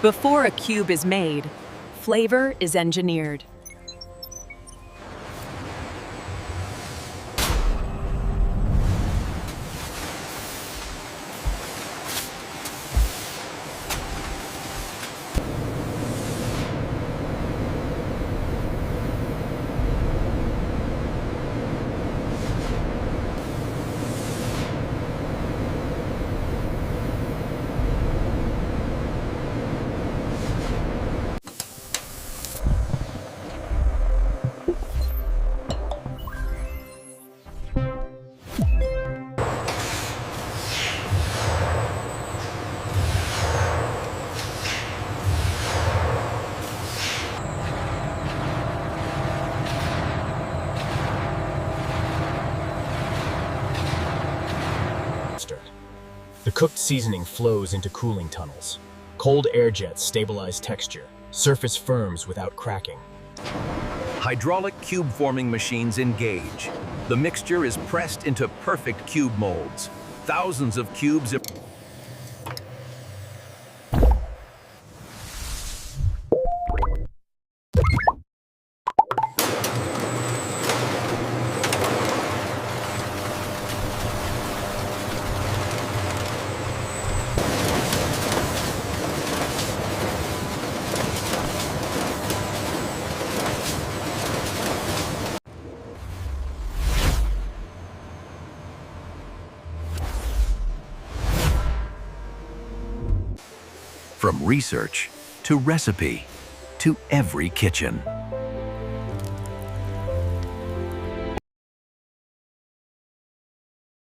Before a cube is made, flavor is engineered. The cooked seasoning flows into cooling tunnels. Cold air jets stabilize texture. Surface firms without cracking. Hydraulic cube forming machines engage. The mixture is pressed into perfect cube molds. Thousands of cubes. From research to recipe to every kitchen.